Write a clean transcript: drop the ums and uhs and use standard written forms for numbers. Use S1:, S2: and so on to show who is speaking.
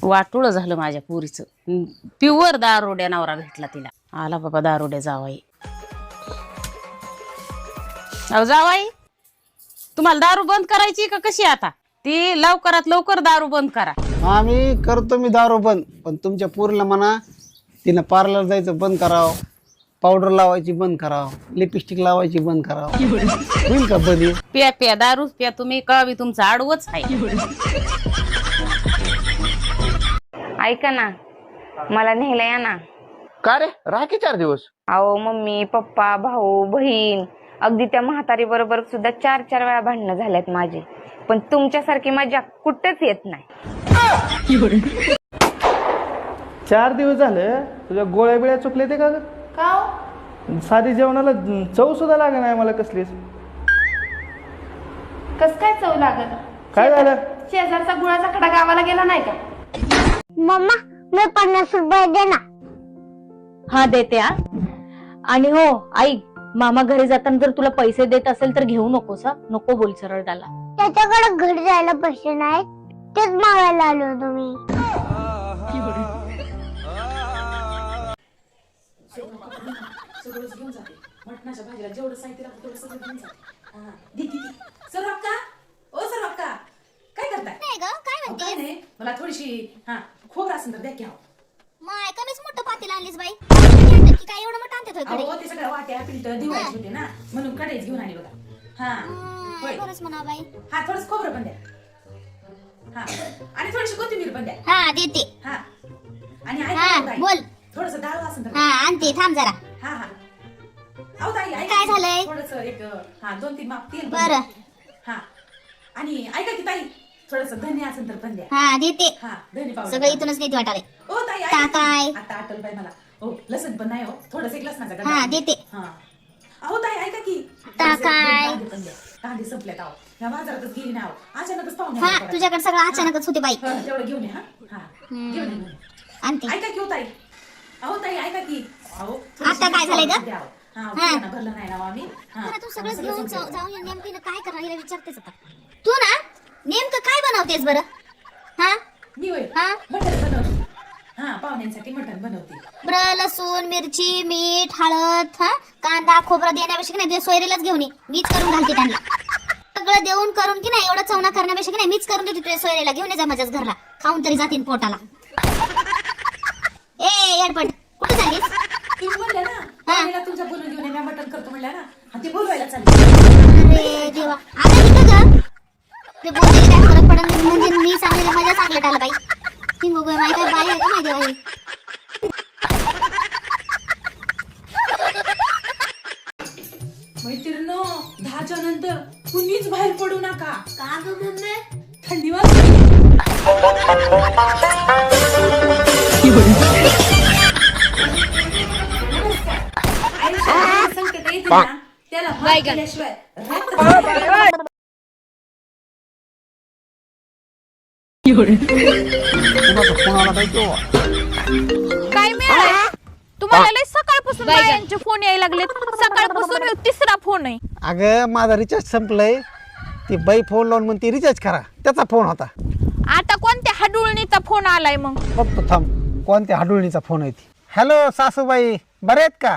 S1: वाटुळ झालं माझ्या पुरीचं. प्युअर दारोड्या नवरा भेटला तिला. आला बाबा दारोड्या जावाई. अहो जावाई, तुम्हाला दारू बंद करायची का कशी? आता ती लवकरात लवकर दारू बंद करा.
S2: आम्ही करतो मी दारू बंद, पण तुमच्या पोरीला म्हणा तिनं पार्लर जायचं बंद करावं, पावडर लावायची बंद करावं, लिपस्टिक लावायची बंद करावं. होईल का बंद?
S1: प्या प्या दारू प्या तुम्ही, कळवी तुमचं आडवच आहे.
S3: ऐका ना, मला न्यायला या ना.
S4: का रे राखी 4 दिवस?
S3: अहो मम्मी पप्पा भाऊ बहीण, अगदी त्या म्हातारी बरोबर सुद्धा 4-4 वेळा भांडणं झाल्यात माझी, पण तुमच्यासारखी मजा कुठेच येत नाही.
S5: 4 दिवस झालं तुझ्या गोळ्या बिळ्या चुकले ते का ग? साधी जेवणाला चव सुद्धा लागे नाही मला कसलीच.
S6: कस काय चव लागत?
S5: काय झालं?
S6: शेजारचा गुळाचा खडा गावाला गेला नाही का?
S7: मम्मा मी 50 रुपये दे ना.
S8: हा देते. आणि हो ऐक, मामा घरी जाताना जर तुला पैसे देत असेल तर घेऊ नकोस. नको बोल सरळ त्याला.
S7: त्याच्याकडे घरी जायला पैसे नाहीत, तेच मागायला आलो होतो मी.
S9: मला थोडीशी खोबरं असेल तर द्या की.
S7: माय कमीच मोठं पातेलं आणलीस बाई. काय एवढं मोठं आणते थोडे?
S9: ते सगळं वाट्या पिलटं दिवाळीचे होते ना, म्हणून कढईच घेऊन आली बघा. हा होय,
S7: बरंच म्हणा बाई.
S9: हा थोडंसं खोबरं पण द्या. हा आणि थोडीशी कोथिंबीर पण द्या.
S7: हा देते.
S9: हा आणि
S7: हा बोल.
S9: थोडंसं डाळ असेल तर.
S7: हा आणते, थांब जरा.
S9: हा हा अहो ताई ऐका,
S7: काय झालंय?
S9: थोडंसं एक 2-3 माप तेल पण
S7: बरं.
S9: द्या. हा आणि ऐका की ताई, थोडंसं धने असेल तर पण द्या.
S7: हा देते.
S9: हा धने पावडर
S7: सगळं इथूनच नाही वाटाले.
S9: ओ ताई
S7: ता
S9: ऐका
S7: काय?
S9: की. आता आठवलं बाई मला. हो लसण पण नाही. हो थोडंसं एक लसणाचा गड्डा.
S7: हा देते.
S9: हा अहो ताई ऐका की.
S7: ता काय?
S9: कांदे संपलेत. आहो या बाजारातच गेली ना. अचानकच पाहुणे
S7: हा तुझ्याकडे सगळं अचानकच होते बाई.
S9: तेवढं घेऊन या. हा घेऊन या.
S7: आणते.
S9: ऐका की. हो ताई, अहो ताई ऐका की. अहो
S7: आता काय झालंय ग?
S9: हा भरलं नाही ना आम्ही.
S7: तू सगळं घेऊन जाऊन नेमकं काय करणार हिला विचारतेस आता. तू ना नेमकं काय बनवतेस बरं? हा
S9: मी होय
S7: हा
S9: मटण बनवते. हा पाहुण्यांसाठी मटण बनवते.
S7: बरं लसूण मिरची मीठ हळद हा कांदा खोबरं देण्यापेक्षा की नाही सोयरीलाच घेऊन ये. मीच करून घालते त्यांना. सगळं देऊन करून की नाही एवढं चवना करण्यापेक्षा की नाही मीच करून देते तुझ्या सोयरीला. घेऊन ये जा माझ्याच घरला, खाऊन तरी जातील पोटाला. ए याडपट कुठे झालीस?
S9: तुम्ही म्हणल्या ना पाहुण्याला तुमच्या बोलून घेऊन ये, मी मटण करतो म्हणल्या ना. हा ते बोलवायला चालले.
S7: अरे देवा आता इथं ग ते बोलले काय फरक पडत नाही म्हणजे मी सांगलेलं माझ्या सांगलं आलं बाई. ती बघूया माहिती काय बाई आहे का माहिती बाई.
S9: मैत्रिणो 10च्या नंतर कुणीच बाहेर पडू नका.
S7: का ग मम्मी?
S9: थंडी वाजते. आयुष्यात संकट येते ना, त्याला मात केल्याशिवाय राहत
S8: काय मिळालं तुम्हाला? लय सकाळपासून बायांचे फोन यायला लागलेत. सकाळपासून ह्यो 3रा फोन आहे.
S2: अगं माझा रिचार्ज संपलंय. ती बाई फोन लावून म्हणते रिचार्ज करा, त्याचा फोन होता.
S8: आता कोणत्या हडुळणीचा फोन आलाय मग?
S2: फक्त थांब, कोणत्या हाडुळणीचा फोन आहे ती. हॅलो सासूबाई, बरे आहेत का?